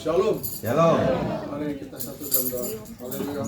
Shalom. Shalom. Mari kita satu dalam doa. Haleluya.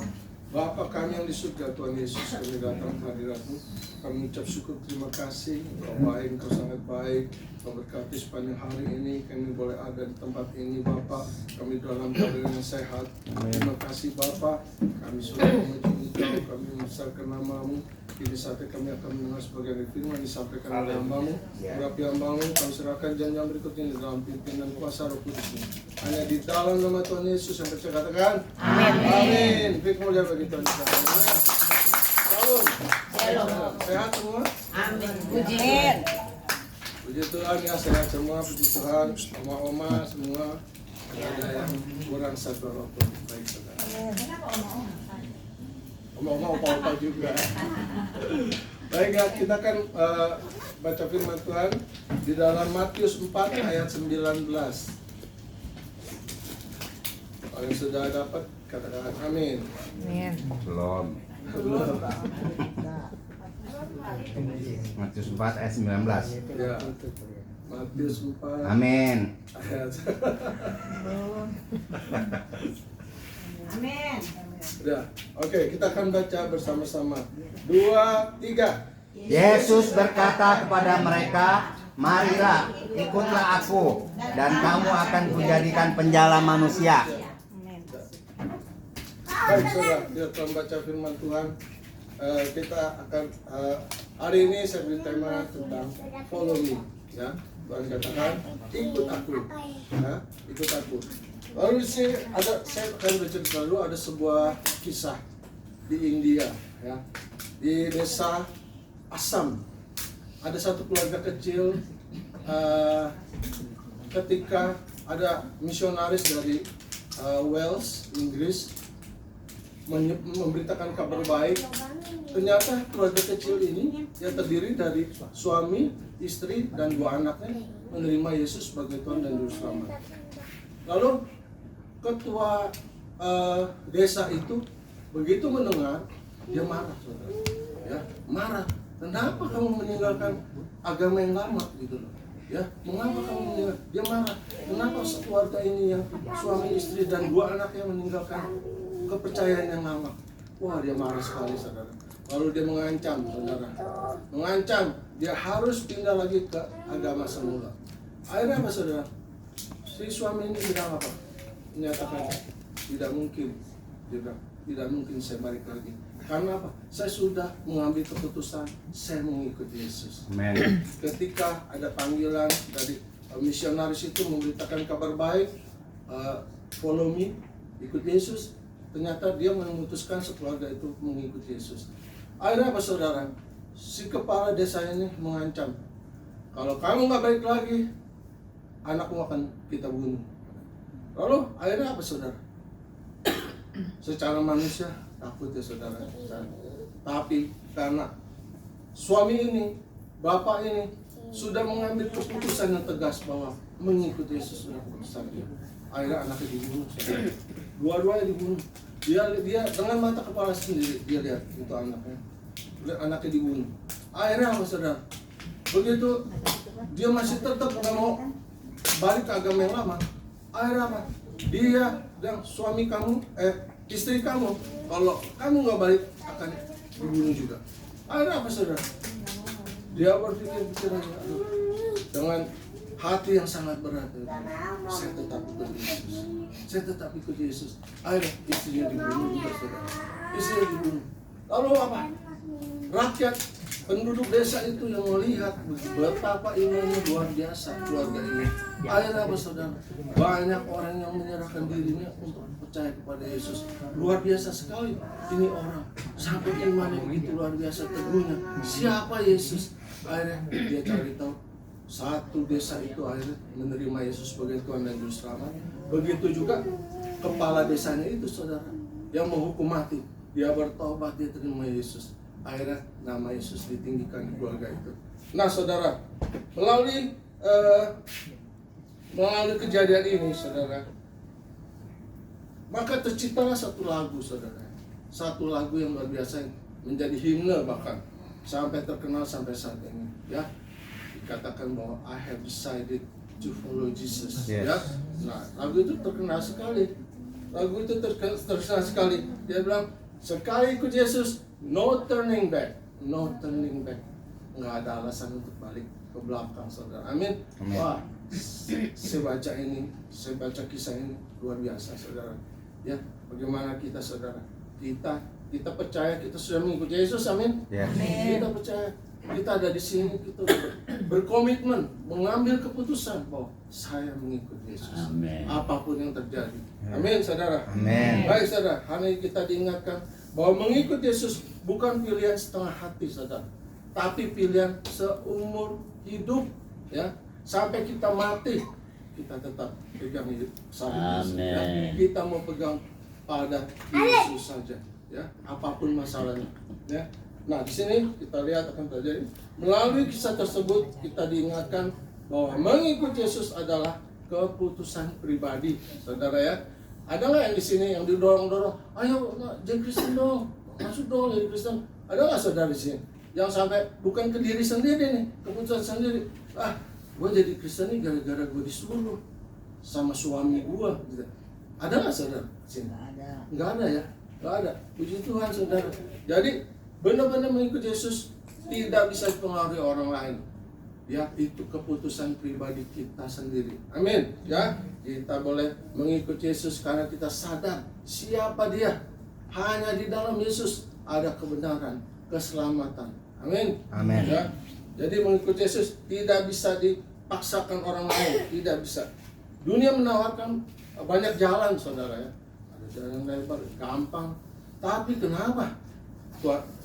Bapa kami yang di surga, Tuhan Yesus, kami datang ke hadirat-Mu. Kami mengucap syukur, terima kasih. Engkau baik, Engkau sangat baik. Engkau berkati sepanjang hari ini. Kami boleh ada di tempat ini, Bapa. Kami dalam keadaan yang sehat. Terima kasih, Bapa. Kami sudah memuji Engkau, kami membesarkan nama-Mu. Kini saatnya kami akan mendengar sebagian firman disampaikan oleh hamba-Mu. Urapi hamba-Mu, kami serahkan janji yang berikut ini dalam pimpinan kuasa Roh Kudus-Mu. Hanya di dalam nama Tuhan Yesus yang percaya katakan amin. Amin. Firman mulia bagi Tuhan. Shalom. Shalom. Sehat semua? Amin. Puji. Puji Tuhan ya, sehat semua. Puji Tuhan. Oma-oma semua. Ada yang kurang satu walaupun baik saudara. Oma-oma, opa-opa juga. Baik ya, kita akan baca firman Tuhan di dalam Matius 4 ayat 19. Kalau yang sudah dapat katakan amin. Belum. Belum. Matius 4 ayat 19. Ya. Matius 4 Amin. ayat. Amin. Ya. Oke, kita akan baca bersama-sama. 2, 3. Yesus berkata kepada mereka, marilah, ikutlah aku, dan kamu akan kujadikan penjala manusia. Baik saudara, kita akan baca firman Tuhan. Kita akan hari ini saya beri tema tentang follow me, ya. Tuhan katakan ikut aku, ya, ikut aku. Lalu saya akan bercerita dulu ada sebuah kisah di India, ya, di desa Assam. Ada satu keluarga kecil ketika ada misionaris dari Wales, Inggris memberitakan kabar baik. Ternyata keluarga kecil ini yang terdiri dari suami, istri, dan 2 anaknya menerima Yesus sebagai Tuhan dan Juru Selamat. Lalu ketua desa itu begitu mendengar, dia marah, saudara. Ya, marah. Kenapa kamu meninggalkan agama yang lama gitu loh? Ya, mengapa kamu meninggal? Dia marah. Kenapa sekeluarga ini yang suami, istri, dan 2 anaknya meninggalkan kepercayaan yang lama? Wah, dia marah sekali, saudara. Lalu dia mengancam, saudara. Mengancam, dia harus pindah lagi ke agama semula. Akhirnya apa, saudara? Si suami ini bilang apa? Menyatakan, tidak mungkin. Dia bilang, tidak mungkin saya balik lagi. Karena apa? Saya sudah mengambil keputusan, saya mengikuti Yesus. Amen. Ketika ada panggilan dari misionaris itu memberitakan kabar baik, follow me, ikut Yesus. Ternyata dia memutuskan sekeluarga itu mengikuti Yesus. Akhirnya apa, saudara? Si kepala desa ini mengancam, kalau kamu nggak balik lagi, anakmu akan kita bunuh. Lalu akhirnya apa, saudara? Secara manusia takut ya, saudara. Tapi karena suami ini, bapak ini sudah mengambil keputusan yang tegas bahwa mengikuti Yesus sudah keputusannya. Akhirnya anaknya dibunuh, saudara. Dua-duanya dibunuh. Dia dengan mata kepala sendiri dia lihat itu anaknya dibunuh. Akhirnya apa, saudara? Begitu dia masih tetap nggak mau balik ke agama yang lama. Akhirnya apa? Dia dan suami kamu, istri kamu, kalau kamu nggak balik akan dibunuh juga. Akhirnya apa, saudara? Dia berpikir dengan hati yang sangat berat. Saya tetap ikut Yesus. Saya tetap ikut Yesus. Akhirnya istrinya dibunuh juga, saudara. Istrinya dibunuh. Lalu apa? Rakyat penduduk desa itu yang melihat betapa imannya luar biasa keluarga ini. Akhirnya apa, saudara? Banyak orang yang menyerahkan dirinya untuk percaya kepada Yesus. Luar biasa sekali ini orang. Sampai imannya begitu luar biasa teguhnya. Siapa Yesus? Akhirnya dia cari tahu. Satu desa itu akhirnya menerima Yesus sebagai Tuhan dan Juru Selamat. Begitu juga kepala desanya itu, saudara, yang menghukum mati. Dia bertobat, dia terima Yesus. Akhirnya nama Yesus ditinggikan di keluarga itu. Nah, saudara, melalui kejadian ini, saudara, maka terciptalah satu lagu, saudara. Satu lagu yang luar biasa, menjadi himne bahkan sampai terkenal sampai saat ini, ya. Dikatakan bahwa I have decided to follow Jesus. Yes. Ya. Nah, lagu itu terkenal sekali. Terkenal sekali. Dia bilang, sekali ikut Yesus, no turning back, no turning back. Nggak ada alasan untuk balik ke belakang, saudara. Amin. Amin. Wah, saya baca kisah ini luar biasa, saudara. Ya, bagaimana kita, saudara? Kita percaya kita sudah mengikuti Yesus, amin. Yes. Kita percaya kita ada di sini, kita berkomitmen mengambil keputusan bahwa saya mengikuti Yesus. Amin. Apapun yang terjadi. Amin, saudara. Amin. Baik, saudara. Hari ini kita diingatkan bahwa mengikuti Yesus bukan pilihan setengah hati, saudara, tapi pilihan seumur hidup, ya. Sampai kita mati, kita tetap pegang hidup sama Yesus. Ya. Amin. Kita mau pegang pada Yesus saja, ya. Apapun masalahnya, ya. Nah, di sini kita lihat akan terjadi. Melalui kisah tersebut kita diingatkan bahwa mengikuti Yesus adalah keputusan pribadi, saudara, ya. Ada nggak yang di sini yang didorong-dorong, ayo jadi Kristen dong, masuk dong jadi Kristen? Ada nggak saudara di sini yang sampai bukan ke diri sendiri nih, keputusan sendiri, gue jadi Kristen nih gara-gara gue disuruh sama suami gue, gitu. Ada nggak saudara di sini? Nggak ada ya, nggak ada. Puji Tuhan, saudara. Jadi benar-benar mengikuti Yesus tidak bisa dipengaruhi orang lain. Ya, itu keputusan pribadi kita sendiri. Amin. Ya, kita boleh mengikuti Yesus karena kita sadar siapa Dia. Hanya di dalam Yesus ada kebenaran, keselamatan. Amin. Amin. Ya. Jadi mengikuti Yesus tidak bisa dipaksakan orang lain, tidak bisa. Dunia menawarkan banyak jalan, saudara, ya. Ada jalan lebar, gampang. Tapi kenapa?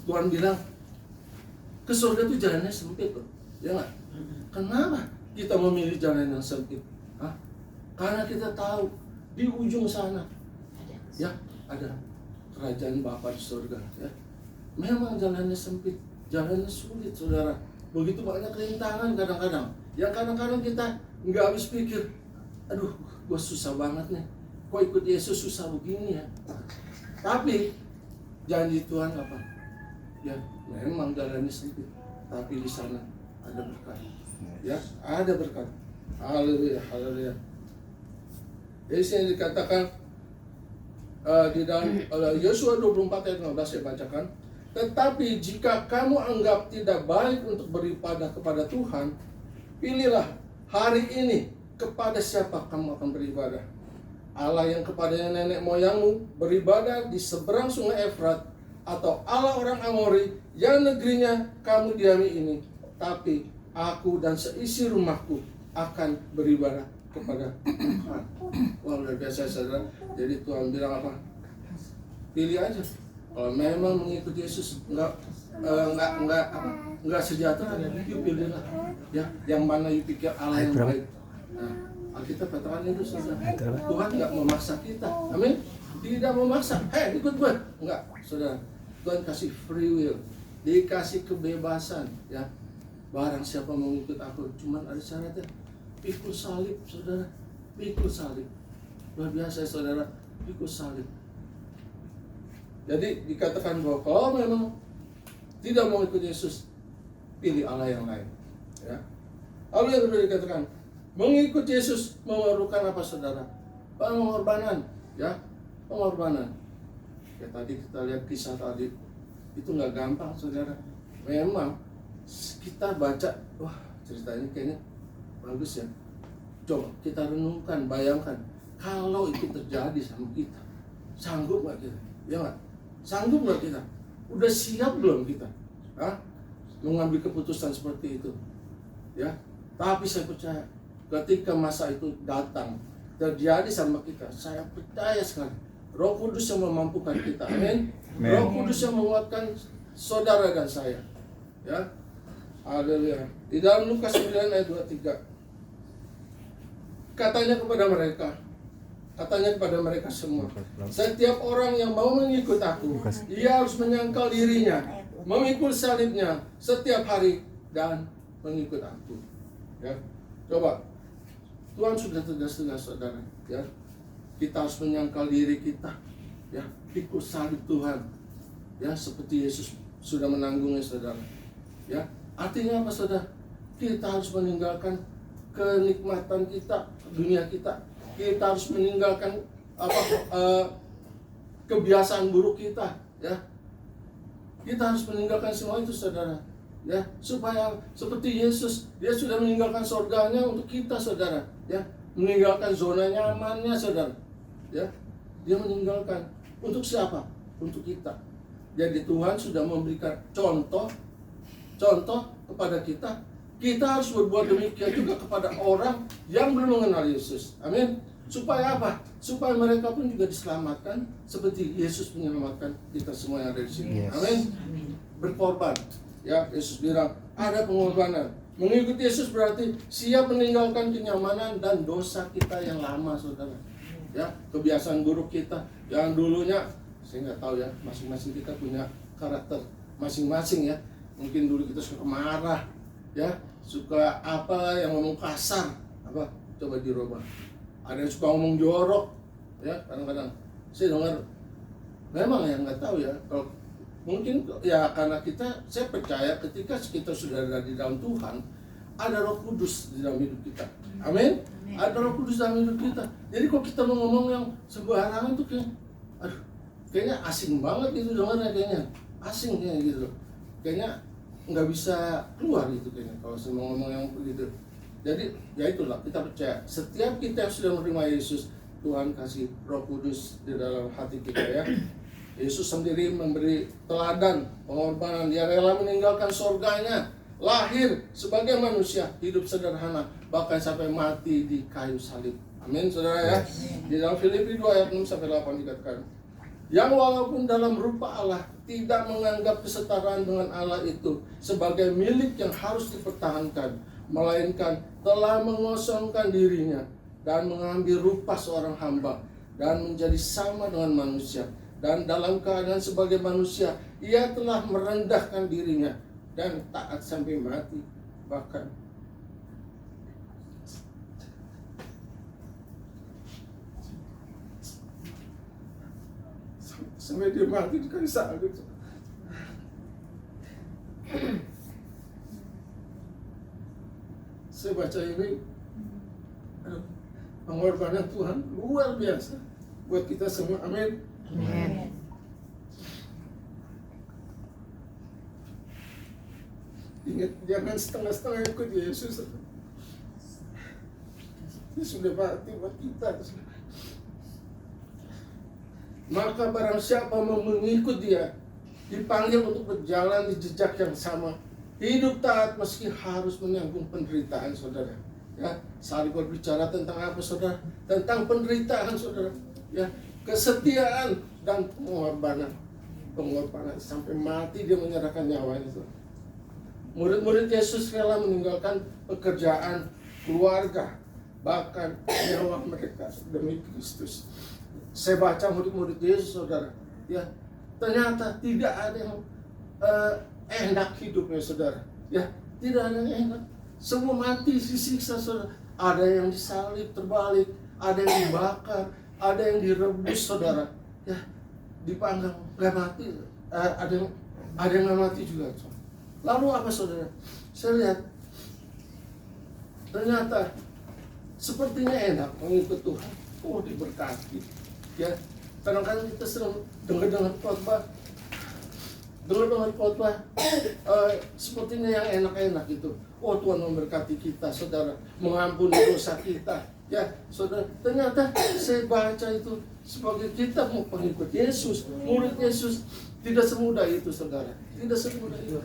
Tuhan bilang ke surga itu jalannya sempit, loh. Ya nggak? Kenapa kita memilih jalan yang sempit? Karena kita tahu di ujung sana, ya, ada kerajaan Bapa di surga. Ya. Memang jalannya sempit, jalannya sulit, saudara. Begitu banyak rintangan kadang-kadang. Yang kadang-kadang kita nggak habis pikir, aduh, gua susah banget nih. Kok ikut Yesus susah begini ya? Tapi janji Tuhan apa? Ya, memang jalannya sempit, tapi di sana ada berkat. Ya, ada berkat. Haleluya, haleluya. Jadi sini dikatakan di dalam Yosua 24 ayat 15 saya bacakan. Tetapi jika kamu anggap tidak baik untuk beribadah kepada Tuhan, pilihlah hari ini kepada siapa kamu akan beribadah. Allah yang kepadanya nenek moyangmu beribadah di seberang sungai Efrat, atau Allah orang Amori yang negerinya kamu diami ini. Tapi aku dan seisi rumahku akan beribadah kepada Tuhan. Wah, luar biasa, saudara. Jadi Tuhan bilang apa? Pilih aja. Kalau memang mengikuti Yesus enggak sejahtera, yuk pilihlah. Ya, yang mana yuk pikir Allah yang baik. Nah, Alkitab katakan itu, saudara. Tuhan enggak memaksa kita. Amin. Tidak memaksa. Ikut gue. Enggak, saudara. Tuhan kasih free will, dikasih kebebasan, ya. Barang siapa mau ikut aku, cuman ada syaratnya. Pikul salib, saudara. Pikul salib. Luar biasa, saudara. Pikul salib. Jadi dikatakan bahwa kalau memang tidak mau ikut Yesus, pilih Allah yang lain, ya. Lalu yang kedua dikatakan, mengikut Yesus memerlukan apa, saudara? Pengorbanan, ya. Pengorbanan. Ya, tadi kita lihat kisah tadi, itu nggak gampang, saudara. Memang kita baca, wah, cerita ini kayaknya bagus ya. Coba kita renungkan, bayangkan kalau itu terjadi sama kita, sanggup nggak kita? Ya nggak? Sanggup nggak kita? Udah siap belum kita? Mengambil keputusan seperti itu, ya. Tapi saya percaya ketika masa itu datang terjadi sama kita, saya percaya sekali Roh Kudus yang memampukan kita, amin. Roh Kudus yang menguatkan saudara dan saya, ya. Haleluya. Di dalam Lukas 9 ayat 23, katanya kepada mereka semua, setiap orang yang mau mengikut aku, ia harus menyangkal dirinya, memikul salibnya setiap hari dan mengikut aku. Ya, coba. Tuhan sudah tegas-tegas, saudara, ya. Kita harus menyangkal diri kita, ya, pikul salib Tuhan, ya, seperti Yesus sudah menanggungnya, saudara. Ya, artinya apa, saudara? Kita harus meninggalkan kenikmatan kita, dunia kita. Kita harus meninggalkan kebiasaan buruk kita, ya. Kita harus meninggalkan semua itu, saudara, ya, supaya seperti Yesus, dia sudah meninggalkan surganya untuk kita, saudara, ya, meninggalkan zona nyamannya, saudara, ya, dia meninggalkan untuk siapa? Untuk kita. Jadi Tuhan sudah memberikan contoh kepada kita. Kita harus berbuat demikian juga kepada orang yang belum mengenal Yesus. Amin. Supaya apa? Supaya mereka pun juga diselamatkan seperti Yesus menyelamatkan kita semua yang ada di sini. Yes. Amin. Berkorban. Ya, Yesus bilang ada pengorbanan. Mengikuti Yesus berarti siap meninggalkan kenyamanan dan dosa kita yang lama, saudara. Ya, kebiasaan buruk kita yang dulunya, saya nggak tahu ya, masing-masing kita punya karakter masing-masing ya. Mungkin dulu kita suka marah, ya, suka apa yang ngomong kasar, apa, coba dirubah. Ada yang suka ngomong jorok, ya, kadang-kadang saya dengar, memang ya nggak tahu ya, kalau mungkin ya karena saya percaya ketika kita sudah ada di dalam Tuhan, ada Roh Kudus di dalam hidup kita, amin. Ada Roh Kudus dalam hidup kita. Jadi kalau kita mau ngomong yang sembarangan tuh kayaknya asing banget gitu dengarnya, kayaknya asing kayaknya gitu, kayaknya nggak bisa keluar gitu kayaknya kalau saya mau ngomong yang begitu. Jadi ya itulah, kita percaya setiap kita yang sudah menerima Yesus, Tuhan kasih Roh Kudus di dalam hati kita, ya. Yesus sendiri memberi teladan pengorbanan. Dia rela meninggalkan surganya, lahir sebagai manusia, hidup sederhana, bahkan sampai mati di kayu salib. Amin, saudara, ya. Di dalam Filipi 2 ayat 6 sampai 8 dikatakan, yang walaupun dalam rupa Allah tidak menganggap kesetaraan dengan Allah itu sebagai milik yang harus dipertahankan, melainkan telah mengosongkan dirinya dan mengambil rupa seorang hamba dan menjadi sama dengan manusia. Dan dalam keadaan sebagai manusia, ia telah merendahkan dirinya dan taat sampai mati, bahkan sampai dia mati di kayu salib. Saya baca ini, pengorbanan Tuhan luar biasa buat kita semua. Amin. Amin. Ingat, jangan setengah-setengah ikut Yesus. Dia sudah mati buat kita. Maka barang siapa mau mengikut dia, dipanggil untuk berjalan di jejak yang sama, hidup taat meski harus menanggung penderitaan, saudara. Ya, Salib berbicara tentang apa, saudara? Tentang penderitaan, saudara. Ya, kesetiaan dan pengorbanan. Pengorbanan sampai mati dia menyerahkan nyawanya, saudara. Murid-murid Yesus rela meninggalkan pekerjaan, keluarga, bahkan nyawa mereka demi Kristus. Saya baca murid-murid Yesus, saudara, ya, ternyata tidak ada yang enak hidupnya, saudara, ya, tidak ada yang enak. Semua mati disiksa, saudara. Ada yang disalib terbalik, ada yang dibakar, ada yang direbus, saudara, ya, dipanggang, nggak mati, ada yang nggak mati juga, saudara. Lalu apa, saudara? Saya lihat ternyata sepertinya enak mengikut Tuhan. Oh, diberkati. Ya, kadang-kadang kita sering dengar khotbah, sepertinya yang enak-enak gitu. Oh, Tuhan memberkati kita, saudara, mengampuni dosa kita. Ya, saudara, ternyata saya baca itu sebagai kita mau pengikut Yesus, murid Yesus, tidak semudah itu, saudara. Tidak semudah itu.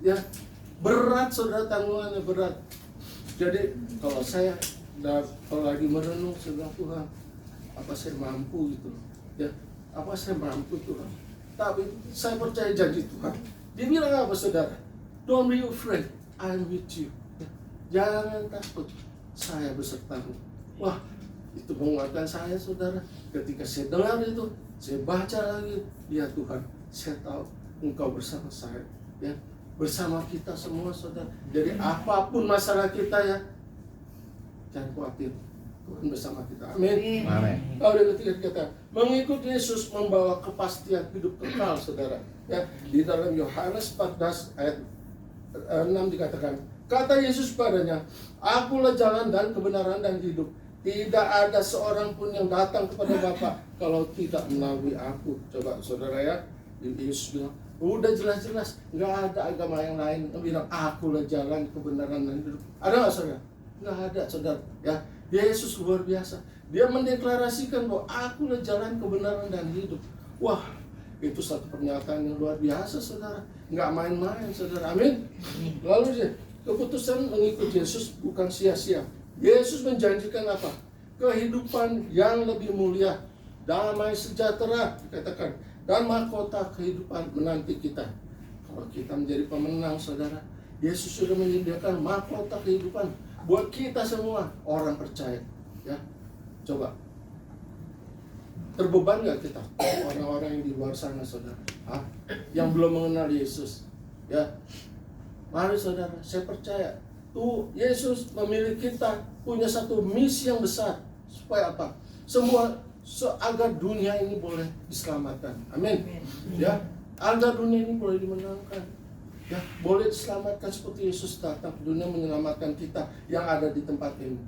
Ya, berat, saudara, tanggungannya berat. Jadi kalau kalau lagi merenung, saudara, Tuhan, apa saya mampu gitu, ya, apa saya mampu, Tuhan. Tapi saya percaya janji Tuhan. Dia bilang apa, saudara? Don't be afraid, I'm with you. Jangan takut, saya besertamu. Wah, itu menguatkan saya, saudara. Ketika saya dengar itu, saya baca lagi, ya Tuhan, saya tahu Engkau bersama saya, ya, bersama kita semua, saudara. Jadi apapun masalah kita, ya, jangan khawatir, Tuhan bersama kita. Amin. Amin. Lalu yang ketiga kata, mengikut Yesus membawa kepastian hidup kekal, saudara. Ya, di dalam Yohanes 14 ayat 6 dikatakan, Kata Yesus padanya, akulah jalan dan kebenaran dan hidup. Tidak ada seorang pun yang datang kepada Bapa kalau tidak melalui aku. Coba saudara ya, Yesus bilang, udah jelas-jelas, nggak ada agama yang lain yang bilang akulah jalan, kebenaran dan hidup. Ada nggak saudara? Nggak ada saudara. Ya, Yesus luar biasa. Dia mendeklarasikan bahwa akulah jalan, kebenaran dan hidup. Wah, itu satu pernyataan yang luar biasa saudara. Nggak main-main saudara. Amin. Lalu dia, keputusan mengikut Yesus bukan sia-sia. Yesus menjanjikan apa? Kehidupan yang lebih mulia, damai sejahtera dikatakan, dan mahkota kehidupan menanti kita. Kalau kita menjadi pemenang saudara, Yesus sudah menyediakan mahkota kehidupan buat kita semua orang percaya. Ya, coba terbeban nggak kita orang-orang yang di luar sana saudara, yang belum mengenal Yesus? Ya, mari saudara, saya percaya tuh Yesus memilih kita punya satu misi yang besar supaya apa? Agar dunia ini boleh diselamatkan. Amin. Ya, agar dunia ini boleh dimenangkan. Ya, boleh diselamatkan seperti Yesus datang ke dunia menyelamatkan kita yang ada di tempat ini.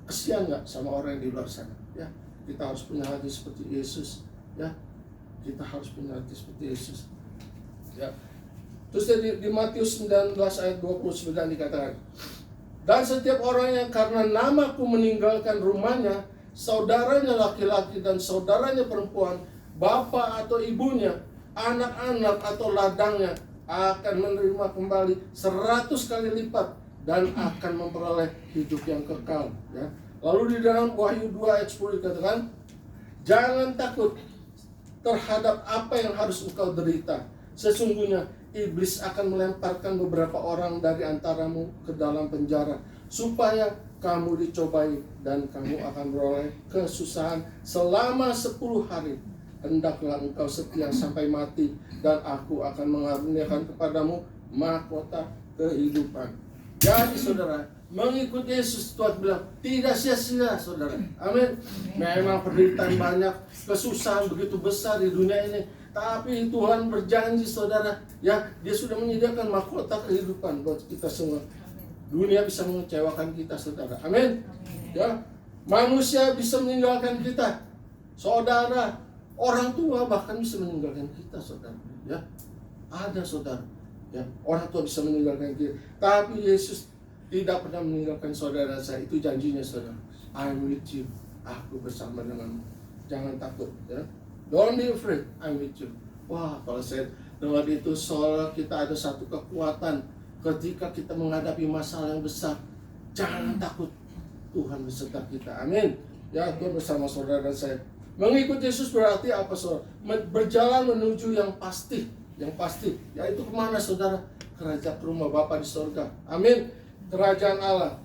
Kesian nggak sama orang yang di luar sana? Ya, kita harus punya hati seperti Yesus. Ya, kita harus punya hati seperti Yesus. Ya. Terus di Matius 19 ayat 29 dikatakan, dan setiap orang yang karena namaku meninggalkan rumahnya, saudaranya laki-laki dan saudaranya perempuan, bapak atau ibunya, anak-anak atau ladangnya, akan menerima kembali 100 kali lipat dan akan memperoleh hidup yang kekal. Ya. Lalu di dalam Wahyu 2 ayat 10 dikatakan, jangan takut terhadap apa yang harus engkau derita. Sesungguhnya iblis akan melemparkan beberapa orang dari antaramu ke dalam penjara, supaya kamu dicobai dan kamu akan beroleh kesusahan selama 10 hari. Hendaklah engkau setia sampai mati, dan aku akan mengaruniakan kepadamu mahkota kehidupan. Jadi saudara, mengikut Yesus, Tuhan bilang tidak sia-sia saudara. Amin. Memang penderitaan banyak, kesusahan begitu besar di dunia ini, tapi Tuhan berjanji saudara, ya, Dia sudah menyediakan mahkota kehidupan buat kita semua. Dunia bisa mengecewakan kita saudara. Amin. Ya, manusia bisa meninggalkan kita, saudara, orang tua bahkan bisa meninggalkan kita saudara. Ya, ada saudara. Ya, orang tua bisa meninggalkan kita, tapi Yesus tidak pernah meninggalkan saudara saya. Itu janjinya saudara. I'm with you. Aku bersama denganmu. Jangan takut. Ya. Don't be afraid. I'm with you. Wah, kalau saya dengar itu, soal kita ada satu kekuatan ketika kita menghadapi masalah yang besar. Jangan takut. Tuhan beserta kita. Amin. Ya, Tuhan bersama saudara dan saya. Mengikut Yesus berarti apa saudara? Berjalan menuju yang pasti. Yang pasti, yaitu kemana saudara? Kerajaan rumah Bapa di surga. Amin. Kerajaan Allah.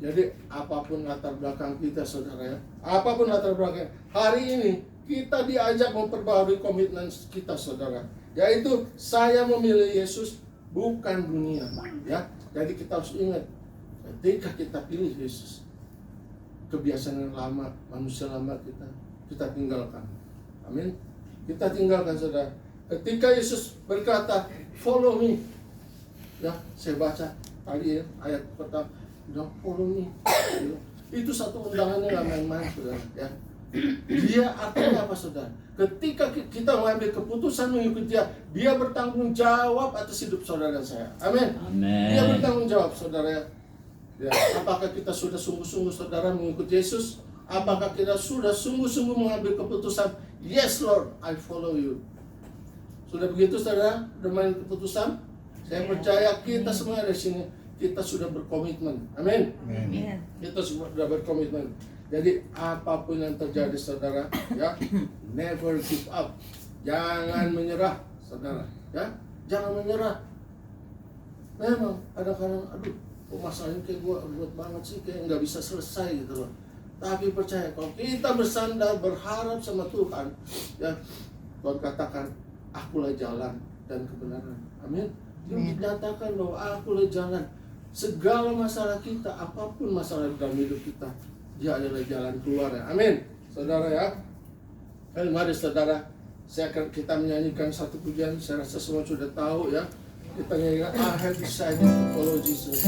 Jadi apapun latar belakang kita saudara ya, apapun latar belakang, hari ini kita diajak memperbarui komitmen kita saudara, yaitu saya memilih Yesus bukan dunia. Ya, jadi kita harus ingat, ketika kita pilih Yesus, kebiasaan yang lama, manusia lama kita tinggalkan. Amin. Kita tinggalkan saudara. Ketika Yesus berkata, follow me. Ya, saya baca tadi ya, ayat pertama, bilang follow me. Itu satu undangannya nggak main-main saudara. Ya. Dia artinya apa saudara? Ketika kita mengambil keputusan mengikuti dia bertanggung jawab atas hidup saudara dan saya. Amin. Dia bertanggung jawab saudara ya. Ya. Apakah kita sudah sungguh-sungguh saudara mengikuti Yesus? Apakah kita sudah sungguh-sungguh mengambil keputusan, yes Lord, I follow you. Sudah begitu saudara, bermain keputusan. Saya percaya kita semua di sini, kita sudah berkomitmen. Amin. Kita sudah berkomitmen. Jadi apapun yang terjadi saudara, ya, never give up. Jangan menyerah saudara, ya, jangan menyerah. Memang kadang-kadang, aduh, kok masalahnya kayak gue buat banget sih, kayak nggak bisa selesai gitu loh. Tapi percaya, kalau kita bersandar, berharap sama Tuhan, ya, Tuhan katakan, akulah jalan dan kebenaran. Amin. Dia menyatakan bahwa akulah jalan. Segala masalah kita, apapun masalah dalam hidup kita, Dia adalah jalan keluar ya. Amin. Saudara ya. Mari saudara, kita menyanyikan satu pujian. Saya rasa semua sudah tahu ya. Kita nyanyikan, I have decided to follow Jesus.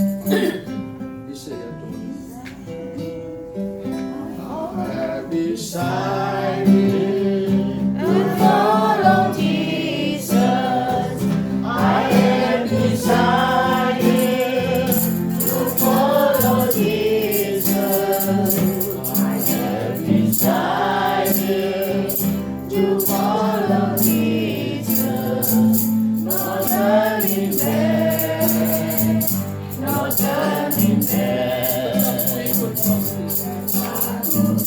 Bisa ya tuh. I have decided to follow Jesus. I have decided to follow Jesus. I have decided to follow Jesus. No turning back, no turning back.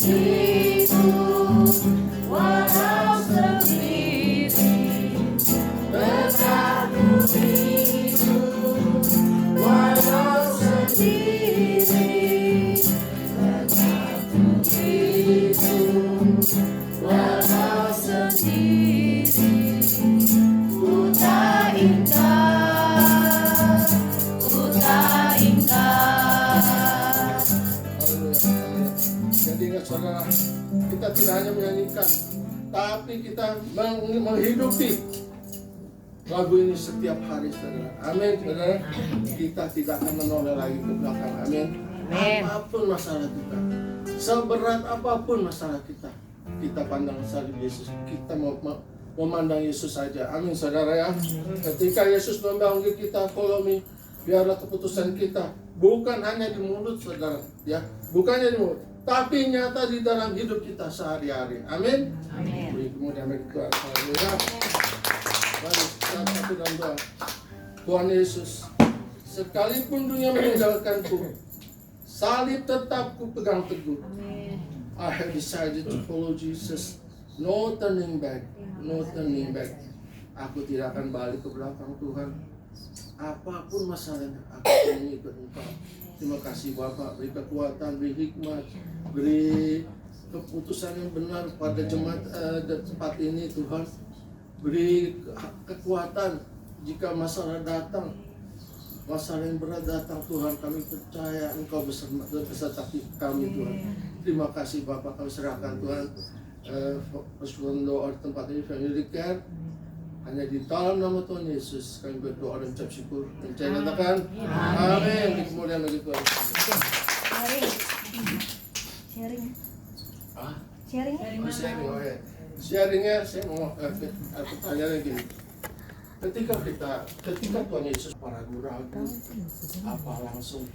Itu walau sendiri, tetapku itu walau sendiri, tetapku itu walau sendiri. Ku tak ingkar, ku tak ingkar. Jadi ingat saudara, kita tidak hanya menyanyikan, tapi kita menghidupi lagu ini setiap hari, saudara. Amin, saudara. Kita tidak akan menoleh lagi ke belakang. Amin. Apapun masalah kita, seberat apapun masalah kita pandang salib Yesus. Kita mau memandang Yesus saja. Amin, saudara ya. Ketika Yesus memanggil kita, follow me, biarlah keputusan kita bukan hanya di mulut, saudara, ya, bukannya di mulut, tapi nyata di dalam hidup kita sehari-hari. Amin. Amin. Kemudian berdoa. Haleluya. Mari kita satu dalam doa. Tuhan Yesus, sekalipun dunia meninggalkanku, salib tetap ku pegang teguh. I have decided to follow Jesus. No turning back, no turning back. Aku tidak akan balik ke belakang, Tuhan. Apapun masalahnya, aku akan mengikut Engkau. Terima kasih Bapak, beri kekuatan, beri hikmat, beri keputusan yang benar pada jemaat tempat ini, Tuhan. Beri kekuatan jika masalah datang, masalah yang berat datang, Tuhan. Kami percaya Engkau beserta kami, Tuhan. Terima kasih Bapak, kami serahkan Tuhan. Persekutuan doa di tempat ini, Family Care. Hanya di dalam nama Tuhan Yesus kami berdoa dan ucap syukur. Dan saya katakan, amin. Kemudian bagi Tuhan. Sharing. Ah, Sharing. sharing, oh ya. Sharingnya saya mau tanya lagi. Ketika Tuhan Yesus ragu-ragu, apa langsung